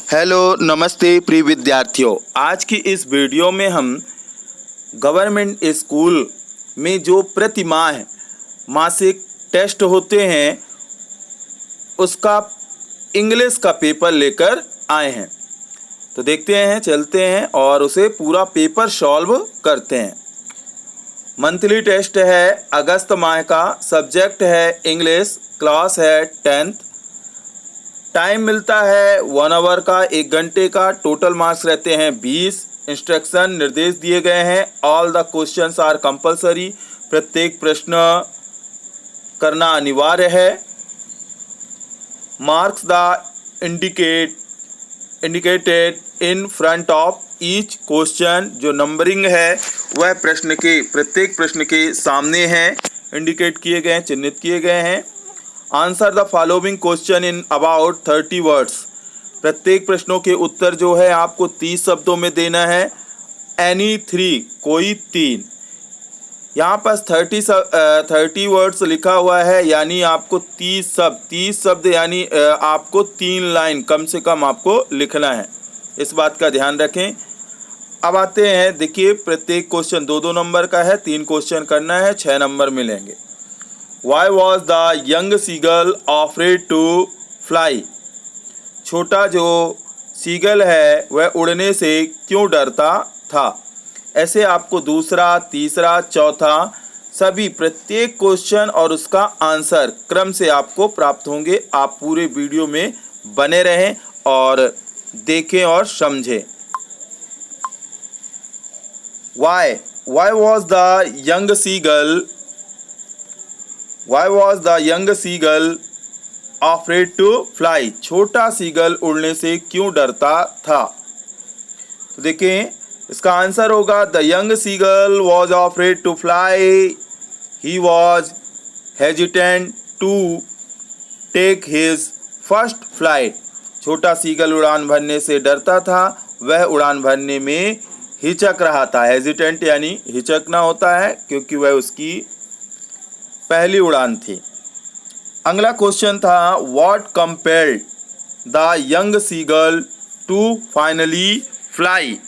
Hello नमस्ते प्रिय विद्यार्थियों। आज की इस वीडियो में हम गवर्नमेंट स्कूल में जो प्रति माह मासिक टेस्ट होते हैं उसका इंग्लिश का पेपर लेकर आए हैं। तो देखते हैं, चलते हैं और उसे पूरा पेपर सॉल्व करते हैं। मंथली टेस्ट है अगस्त माह का, सब्जेक्ट है इंग्लिश, क्लास है 10th। टाइम मिलता है 1 आवर का, 1 घंटे का। टोटल मार्क्स रहते हैं 20। इंस्ट्रक्शन निर्देश दिए गए हैं। All the questions are compulsory, प्रत्येक प्रश्न करना अनिवार्य है। Marks the indicated in front of each question, जो नंबरिंग है वह प्रत्येक प्रश्न के सामने है, इंडिकेट किए गए हैं, चिन्हित किए गए हैं। Answer the following question in about 30 words, प्रत्येक प्रश्नों के उत्तर जो है आपको 30 शब्दों में देना है। एनी 3, कोई 3। यहाँ पर 30 वर्ड्स लिखा हुआ है, यानी आपको 30 शब्द यानी आपको 3 लाइन कम से कम आपको लिखना है। इस बात का ध्यान रखें। अब आते हैं, देखिए प्रत्येक क्वेश्चन 2-2 नंबर का है, 3 क्वेश्चन करना है, 6 नंबर मिलेंगे। Why was the young seagull afraid to fly? छोटा जो सीगल है वह उड़ने से क्यों डरता था? ऐसे आपको दूसरा, तीसरा, चौथा सभी प्रत्येक क्वेश्चन और उसका आंसर क्रम से आपको प्राप्त होंगे। आप पूरे वीडियो में बने रहें और देखें और समझें। Why was the young seagull afraid to fly? छोटा सीगल उड़ने से क्यों डरता था? तो देखें, इसका आंसर होगा the young seagull was afraid to fly. He was hesitant to take his first flight. छोटा सीगल उड़ान भरने से डरता था, वह उड़ान भरने में हिचक रहा था। हेजिटेंट यानी हिचकना होता है, क्योंकि वह उसकी पहली उड़ान थी। अगला क्वेश्चन था what compelled the young seagull to finally fly?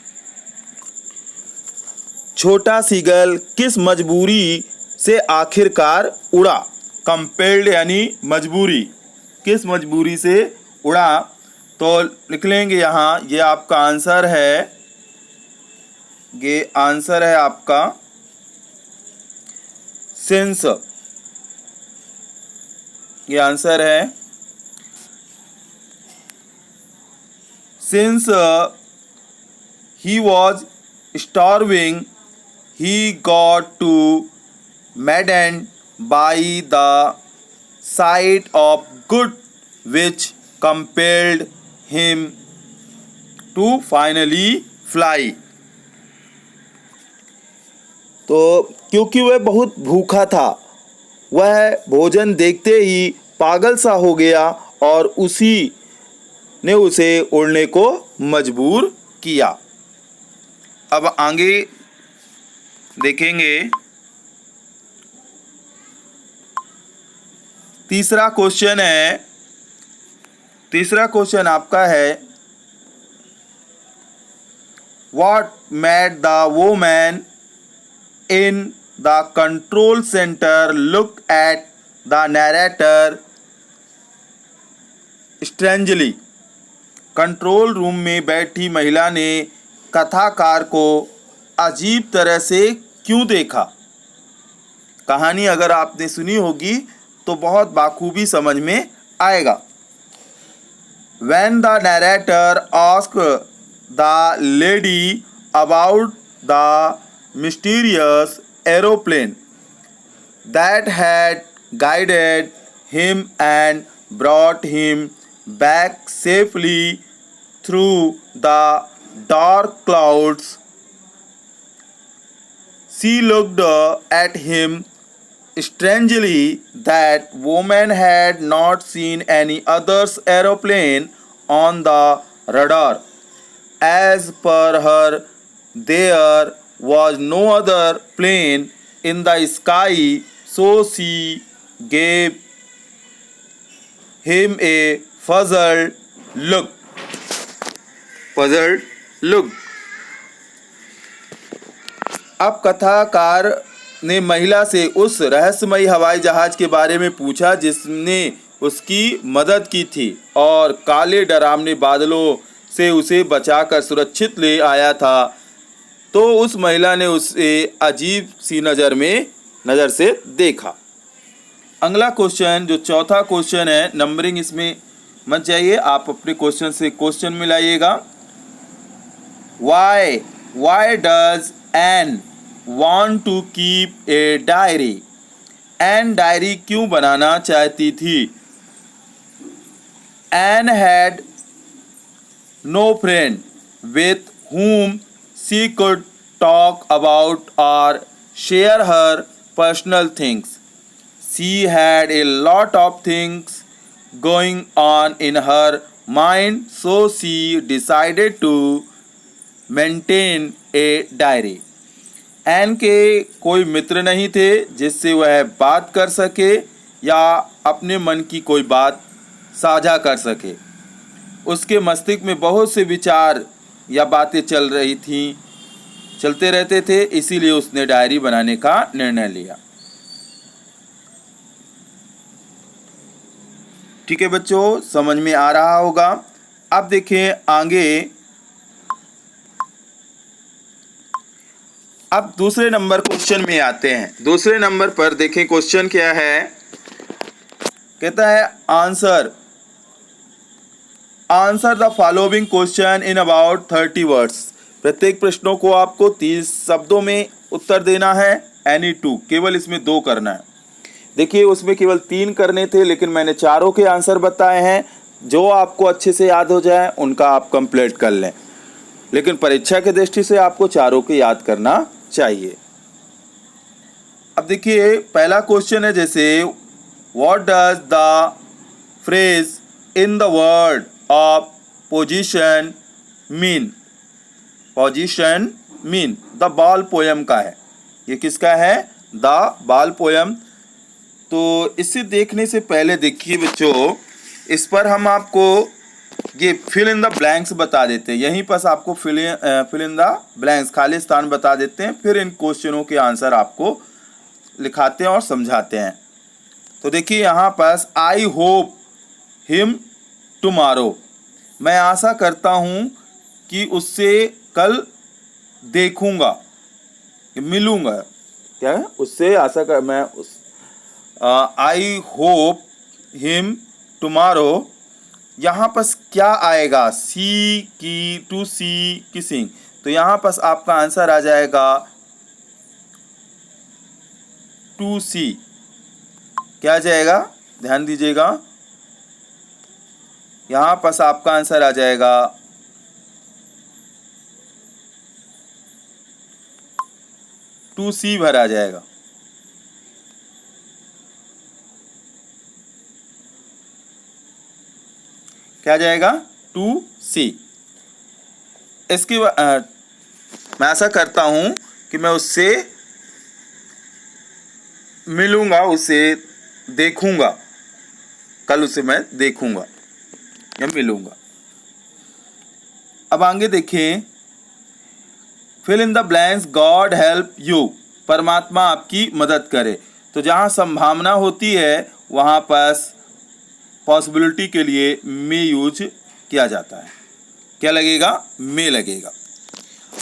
छोटा सीगल किस मजबूरी से आखिरकार उड़ा? कंपेल्ड यानी मजबूरी, किस मजबूरी से उड़ा? तो लिख लेंगे यहाँ, ये आपका आंसर है, ये आंसर है आपका सिंस। ये आंसर है since he was starving he got to maddened by the sight of good which compelled him to finally fly. तो क्योंकि वह बहुत भूखा था, वह भोजन देखते ही पागल सा हो गया और उसी ने उसे उड़ने को मजबूर किया। अब आगे देखेंगे, तीसरा क्वेश्चन है। तीसरा क्वेश्चन आपका है what made the woman in the control center look at the narrator strangely? Control room में बैठी महिला ने कथाकार को अजीब तरह से क्यों देखा? कहानी अगर आपने सुनी होगी तो बहुत बाखूबी समझ में आएगा। When the narrator asked the lady about the mysterious aeroplane that had guided him and brought him back safely through the dark clouds, she looked at him strangely. That woman had not seen any other aeroplane on the radar. As per her, there was no other plane in the sky, so she gave him a puzzled look. puzzled looked. अब कथाकार ने महिला से उस रहस्यमयी हवाई जहाज के बारे में पूछा जिसने उसकी मदद की थी और काले डरावने बादलों से उसे बचाकर सुरक्षित ले आया था। तो उस महिला ने उसे अजीब सी नज़र से देखा। अगला क्वेश्चन जो चौथा क्वेश्चन है, नंबरिंग इसमें मत जाइए, आप अपने क्वेश्चन से क्वेश्चन मिलाइएगा। Why does Anne want to keep a diary? Anne diary क्यों बनाना चाहती थी? Anne had no friend with whom she could talk about or share her personal things. She had a lot of things going on in her mind, so she decided to maintain a diary. N K कोई मित्र नहीं थे जिससे वह बात कर सके या अपने मन की कोई बात साझा कर सके। उसके मस्तिष्क में बहुत से विचार या बातें चलते रहते थे, इसीलिए उसने डायरी बनाने का निर्णय लिया। ठीक है बच्चों, समझ में आ रहा होगा। अब देखें आगे, अब दूसरे नंबर क्वेश्चन में आते हैं। दूसरे नंबर पर देखें क्वेश्चन क्या है। कहता है answer the following question in about 30 words. प्रत्येक प्रश्नों को आपको 30 शब्दों में उत्तर देना है। एनी 2, केवल इसमें 2 करना है। देखिए उसमें केवल 3 करने थे, लेकिन मैंने चारों के आंसर बताए हैं। जो आपको अच्छे से याद हो जाए उनका आप कंप्लीट कर लें, लेकिन परीक्षा की दृष्टि से आपको चारों को याद करना चाहिए। अब देखिए पहला क्वेश्चन है, जैसे what does the phrase in the word of position mean? Position mean the बाल पोयम का है। ये किसका है? द बाल पोयम। तो इसे देखने से पहले देखिए बच्चों, इस पर हम आपको ये फिल इन द ब्लैंक्स बता देते हैं। यहीं पर आपको फिल इन द ब्लैंक्स, खाली स्थान बता देते हैं, फिर इन क्वेश्चनों के आंसर आपको लिखाते हैं और समझाते हैं। तो देखिए यहाँ पर आई होप हिम टुमारो, मैं आशा करता हूँ कि उससे कल देखूँगा, मिलूँगा। क्या है? उससे आशा कर मैं उस आई होप हिम टुमारो। यहाँ पर क्या आएगा? सी की, टू सी किसिंग। तो यहाँ पर आपका आंसर आ जाएगा टू सी। क्या आ जाएगा? ध्यान दीजिएगा, यहाँ पर आपका आंसर आ जाएगा टू सी भरा जाएगा। क्या जाएगा? टू सी। इसके बाद मैं आशा करता हूँ कि मैं उससे मिलूँगा, उसे देखूँगा, कल उसे मैं देखूँगा या मिलूँगा। अब आगे देखें, fill in the blanks God help you, परमात्मा आपकी मदद करे। तो जहाँ संभावना होती है वहाँ पर पॉसिबिलिटी के लिए मे यूज किया जाता है। क्या लगेगा? मे लगेगा।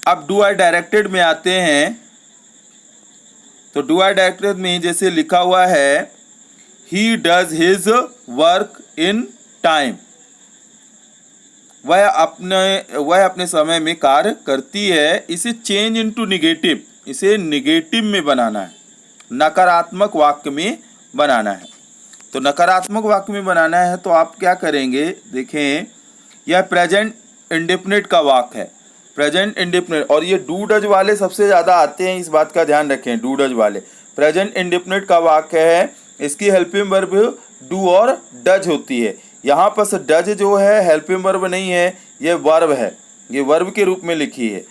अब डू आई डायरेक्टेड में आते हैं। तो डू आई डायरेक्टेड में जैसे लिखा हुआ है, he does his work in time, वह अपने समय में कार्य करती है। इसे चेंज इनटू निगेटिव, इसे निगेटिव में बनाना है, नकारात्मक वाक्य में बनाना है। तो नकारात्मक वाक्य में बनाना है तो आप क्या करेंगे? देखें, यह प्रेजेंट इंडेफिनिट का वाक्य है, प्रेजेंट इंडेफिनिट। और ये डू डज वाले सबसे ज़्यादा आते हैं, इस बात का ध्यान रखें। डू डज वाले प्रेजेंट इंडेफिनिट का वाक्य है, इसकी हेल्पिंग वर्ब डू और डज होती है। यहाँ पर डज जो है हेल्पिंग वर्ब नहीं है, ये वर्ब है, ये वर्ब के रूप में लिखी है।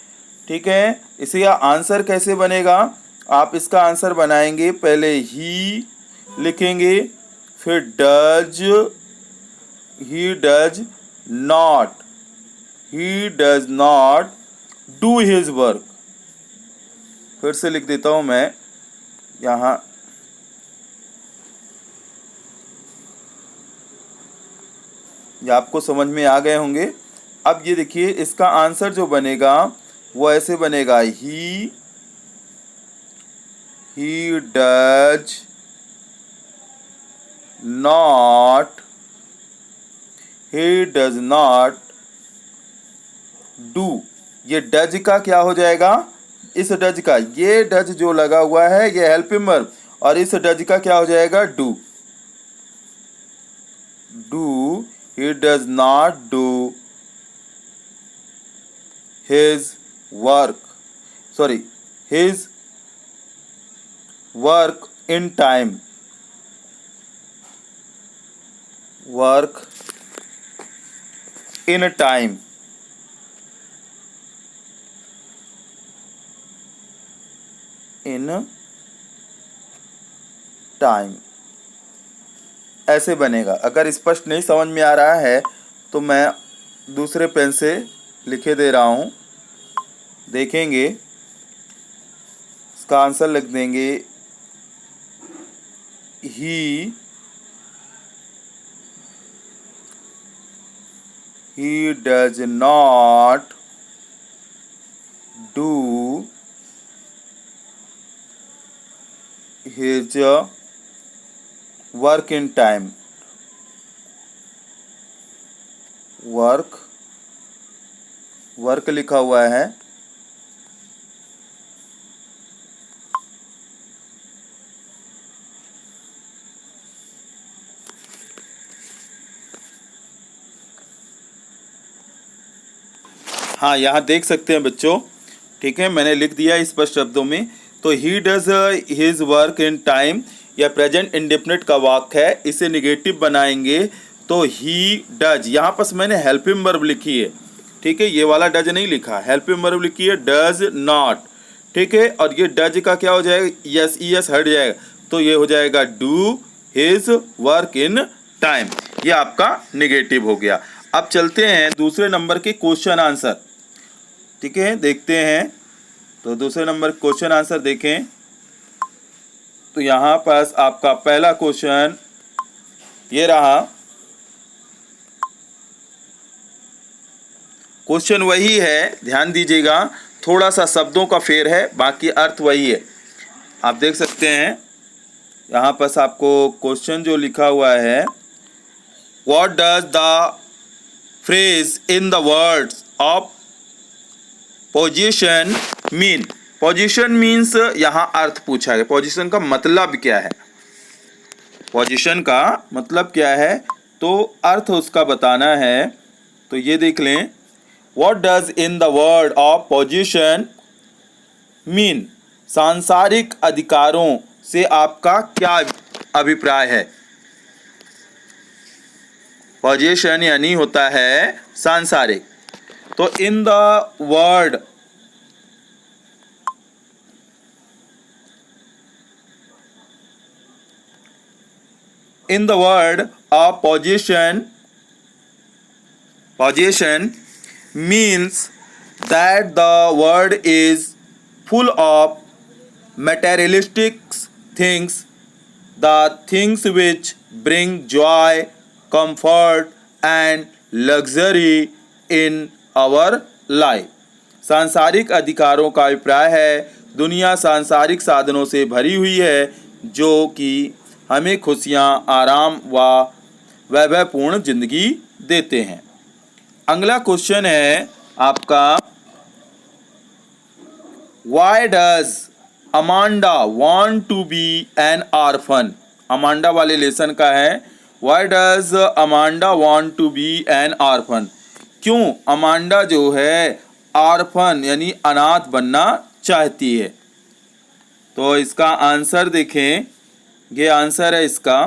ठीक है, इसे आंसर कैसे बनेगा? आप इसका आंसर बनाएंगे, पहले ही लिखेंगे, फिर does, he does not, he does not do his work. फिर से लिख देता हूं मैं यहाँ, ये आपको समझ में आ गए होंगे। अब ये देखिए इसका आंसर जो बनेगा वो ऐसे बनेगा, he does not, he does not do. ये डज का क्या हो जाएगा, इस डज का, ये डज जो लगा हुआ है ये हेल्पिंग वर्ब, और इस डज का क्या हो जाएगा, do. Do, he does not do his work, sorry, his work in time, work in time, in time, ऐसे बनेगा। अगर स्पष्ट नहीं समझ में आ रहा है तो मैं दूसरे पेन से लिखे दे रहा हूँ, देखेंगे। इसका आंसर लिख देंगे, he does not do his work in time, work लिखा हुआ है, हाँ यहाँ देख सकते हैं बच्चों, ठीक है, मैंने लिख दिया स्पष्ट शब्दों में। तो he does his work in time, यह प्रेजेंट इंडेफिनिट का वाक्य है, इसे निगेटिव बनाएंगे तो ही डज, यहाँ पर मैंने हेल्पिंग वर्ब लिखी है, ठीक है, ये वाला डज नहीं लिखा, हेल्पिंग वर्ब लिखी है, डज नॉट, ठीक है, और ये डज का क्या हो जाएगा, यस यस हट जाएगा, तो ये हो जाएगा do his work in time, ये आपका निगेटिव हो गया। अब चलते हैं दूसरे नंबर के क्वेश्चन आंसर, ठीक है, देखते हैं। तो दूसरे नंबर क्वेश्चन आंसर देखें तो यहाँ पास आपका पहला क्वेश्चन ये रहा। क्वेश्चन वही है, ध्यान दीजिएगा, थोड़ा सा शब्दों का फेर है, बाकी अर्थ वही है। आप देख सकते हैं यहाँ पास आपको क्वेश्चन जो लिखा हुआ है, what does the phrase in the words of position mean. Position means यहाँ अर्थ पूछा है, पोजीशन का मतलब क्या है, पोजीशन का मतलब क्या है, तो अर्थ उसका बताना है। तो ये देख लें, what does in the word of position mean, सांसारिक अधिकारों से आपका क्या अभिप्राय है। पोजीशन यानी होता है सांसारिक, तो in the word, in the word of position means that the word is full of materialistic things, the things which bring joy, comfort and luxury in our life। सांसारिक अधिकारों का अभिप्राय है, दुनिया सांसारिक साधनों से भरी हुई है जो कि हमें खुशियाँ, आराम व वैभवपूर्ण जिंदगी देते हैं। अगला क्वेश्चन है आपका, why does Amanda want to be an orphan. Amanda वाले लेसन का है, why does Amanda want to be an orphan, क्यों अमांडा जो है ऑर्फन यानी अनाथ बनना चाहती है। तो इसका आंसर देखें, ये आंसर है, इसका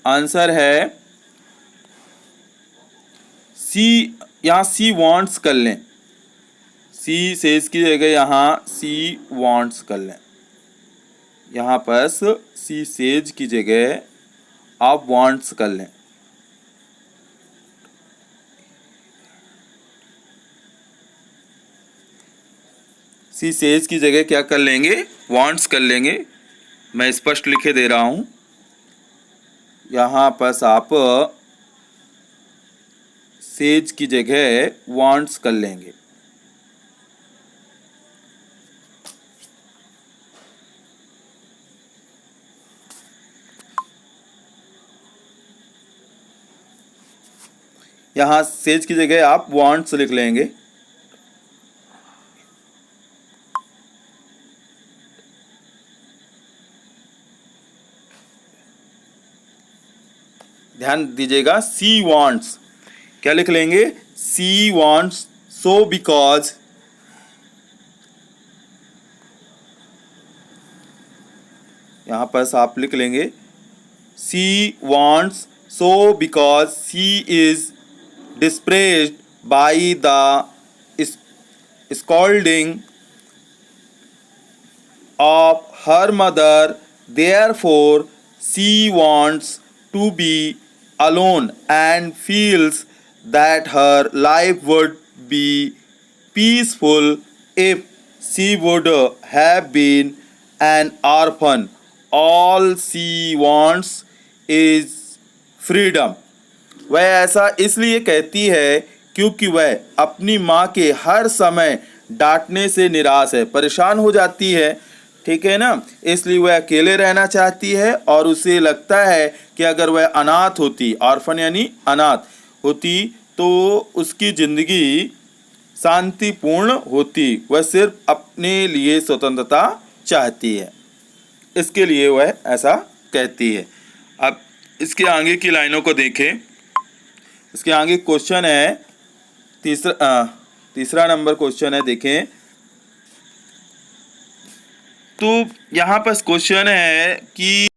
आंसर है सी। यहाँ सी वांट्स कर लें, सी सेज की जगह यहाँ सी वांट्स कर लें, यहाँ पर सी सेज की जगह आप वांट्स कर लें। सी सेज की जगह क्या कर लेंगे, वांट्स कर लेंगे। मैं स्पष्ट लिखे दे रहा हूं, यहाँ पर आप सेज की जगह वांट्स कर लेंगे। यहाँ सेज की जगह आप वांट्स लिख लेंगे। ध्यान दीजिएगा, सी वांट्स क्या लिख लेंगे, सी वांट्स सो बिकॉज, यहाँ पर आप लिख लेंगे she wants so because she is depressed by the scolding of her mother, therefore she wants to be alone and feels that her life would be peaceful if she would have been an orphan. All she wants is freedom. वह ऐसा इसलिए कहती है क्योंकि वह अपनी माँ के हर समय डांटने से निराश है, परेशान हो जाती है, ठीक है ना। इसलिए वह अकेले रहना चाहती है और उसे लगता है कि अगर वह अनाथ होती, ऑर्फन यानी अनाथ होती, तो उसकी ज़िंदगी शांतिपूर्ण होती। वह सिर्फ अपने लिए स्वतंत्रता चाहती है, इसके लिए वह ऐसा कहती है। अब इसके आगे की लाइनों को देखें। इसके आगे क्वेश्चन है तीसरा नंबर क्वेश्चन है, देखें तो यहाँ पर क्वेश्चन है कि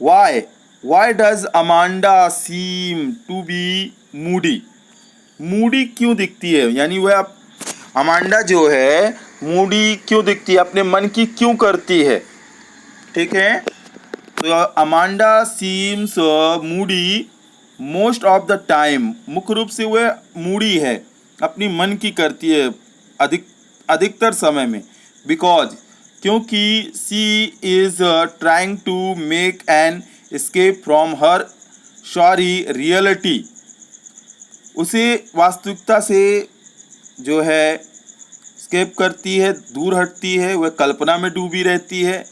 why does Amanda seem to be moody. Moody क्यों दिखती है, यानी वह अमांडा जो है मूडी क्यों दिखती है, अपने मन की क्यों करती है, ठीक है। तो Amanda seems Moody most of the time, मुख्य रूप से वह मूडी है, अपनी मन की करती है अधिकतर समय में। बिकॉज क्योंकि she is trying to make an escape from her sorry reality, उसे वास्तविकता से जो है एस्केप करती है, दूर हटती है, वह कल्पना में डूबी रहती है।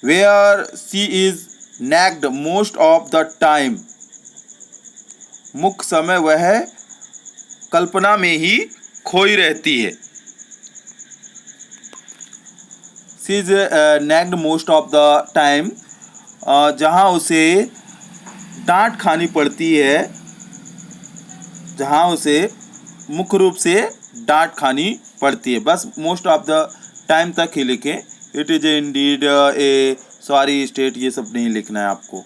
Where she is naked most of the time, मुख्य समय वह कल्पना में ही खोई रहती है। She is naked most of the time, जहाँ उसे डांट खानी पड़ती है, जहाँ उसे मुख्य रूप से डांट खानी पड़ती है। बस मोस्ट ऑफ द टाइम तक ही लिखें। It is Indeed A sorry state, ये सब नहीं लिखना है आपको,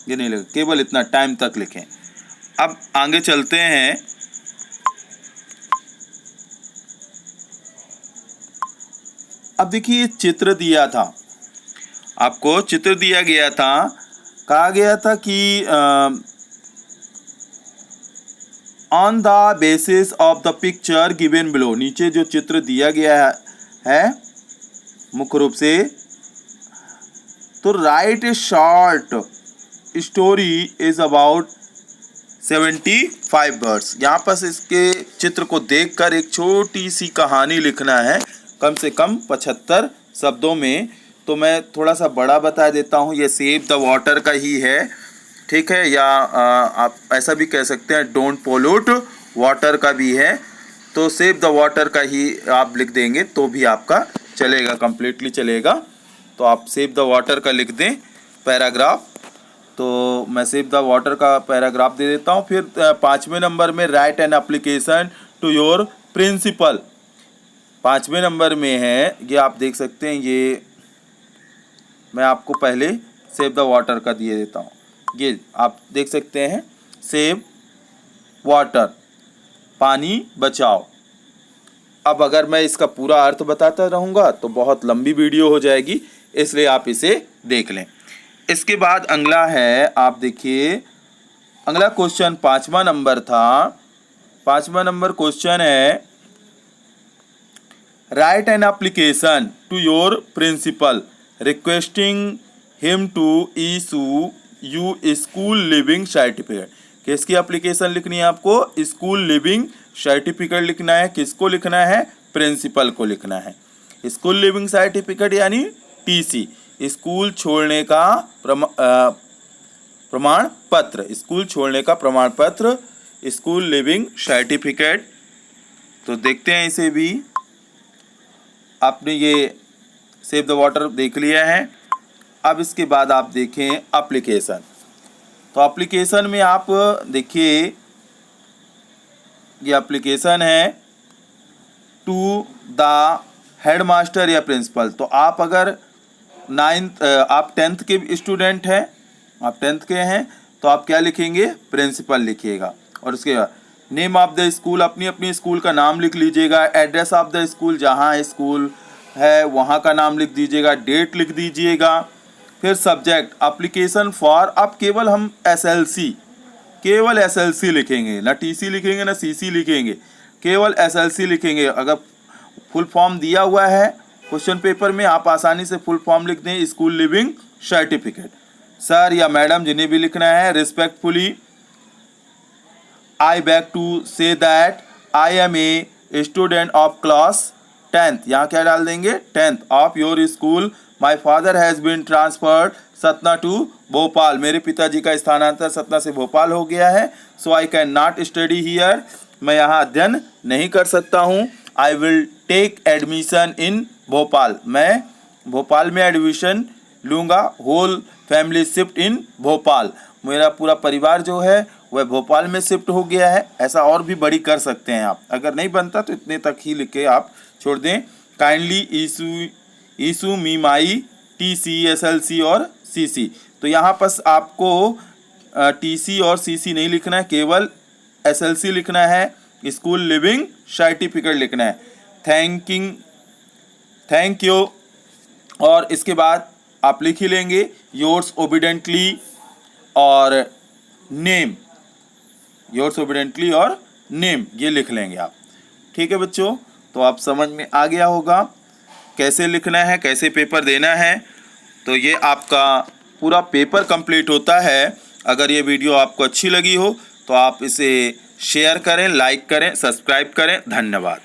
ये नहीं लिखना, केवल इतना टाइम तक लिखें। अब आगे चलते हैं। अब देखिए चित्र दिया था आपको, चित्र दिया गया था, कहा गया था कि on the basis of the picture given below, नीचे जो चित्र दिया गया है मुख्य रूप से, तो right A short story is about 75 words. यहाँ पर इसके चित्र को देखकर एक छोटी सी कहानी लिखना है, कम से कम 75 शब्दों में। तो मैं थोड़ा सा बड़ा बता देता हूँ, ये सेव द वाटर का ही है, ठीक है, या आप ऐसा भी कह सकते हैं डोंट पोल्यूट वाटर का भी है। तो सेव द वाटर का ही आप लिख देंगे तो भी आपका चलेगा, कंप्लीटली चलेगा। तो आप सेव द वाटर का लिख दें पैराग्राफ। तो मैं सेव द वाटर का पैराग्राफ दे देता हूँ। फिर 5वें नंबर में write an application to your principal, 5वें नंबर में है, ये आप देख सकते हैं। ये मैं आपको पहले सेव द वाटर का दिए देता हूँ, ये आप देख सकते हैं, सेव वाटर, पानी बचाओ। अब अगर मैं इसका पूरा अर्थ बताता रहूँगा तो बहुत लंबी वीडियो हो जाएगी, इसलिए आप इसे देख लें। इसके बाद अगला है, आप देखिए अगला क्वेश्चन 5वां नंबर था। 5वां नंबर क्वेश्चन है write an application to your principal requesting him to issue you school leaving certificate. किसकी एप्लीकेशन लिखनी है आपको? स्कूल लिविंग सर्टिफिकेट लिखना है। किसको लिखना है? प्रिंसिपल को लिखना है। स्कूल लिविंग सर्टिफिकेट यानी टीसी, स्कूल छोड़ने का प्रमाण पत्र, स्कूल छोड़ने का प्रमाण पत्र, स्कूल लिविंग सर्टिफिकेट। तो देखते हैं इसे भी। आपने ये सेव द वाटर देख लिया है। अब इसके बाद आप देखें एप्लीकेशन। तो एप्लीकेशन में आप देखिए ये एप्लीकेशन है टू द हेडमास्टर या प्रिंसिपल। तो आप अगर आप 10th के स्टूडेंट हैं, आप 10th के हैं, तो आप क्या लिखेंगे? प्रिंसिपल लिखिएगा। और उसके बाद नेम ऑफ द स्कूल, अपनी अपनी स्कूल का नाम लिख लीजिएगा। एड्रेस ऑफ द स्कूल, जहाँ स्कूल है वहाँ का नाम लिख दीजिएगा। डेट लिख दीजिएगा। फिर सब्जेक्ट एप्लीकेशन फॉर, अब केवल हम एसएलसी, केवल एसएलसी लिखेंगे, ना टीसी लिखेंगे ना सीसी लिखेंगे, केवल एसएलसी लिखेंगे। अगर फुल फॉर्म दिया हुआ है क्वेश्चन पेपर में, आप आसानी से फुल फॉर्म लिख दें, स्कूल लिविंग सर्टिफिकेट। सर या मैडम जिन्हें भी लिखना है, respectfully I beg to say that I am a student of class 10th, यहाँ क्या डाल देंगे? 10th of your school. My father has been transferred Satna to Bhopal, मेरे पिताजी का स्थानांतरण सतना से भोपाल हो गया है। So I can not study here, मैं यहाँ अध्ययन नहीं कर सकता हूँ। I will take admission in Bhopal, मैं भोपाल में एडमिशन लूँगा। Whole family shift in Bhopal, मेरा पूरा परिवार जो है वह भोपाल में शिफ्ट हो गया है। ऐसा और भी बड़ी कर सकते हैं आप। अगर नहीं बनता तो इतने तक ही लिख के आप छोड़ दें। काइंडली इशू मी माई टीसी, एसएलसी और सीसी। तो यहाँ पर आपको टीसी और सीसी नहीं लिखना है, केवल एसएलसी लिखना है, स्कूल लिविंग सर्टिफिकेट लिखना है। Thank you. और इसके बाद आप लिख ही लेंगे योर्स ओबीडेंटली और नेम, योर्स ओबीडेंटली और नेम, ये लिख लेंगे आप। ठीक है बच्चों, तो आप समझ में आ गया होगा कैसे लिखना है, कैसे पेपर देना है। तो ये आपका पूरा पेपर कंप्लीट होता है। अगर ये वीडियो आपको अच्छी लगी हो तो आप इसे शेयर करें, लाइक करें, सब्सक्राइब करें। धन्यवाद।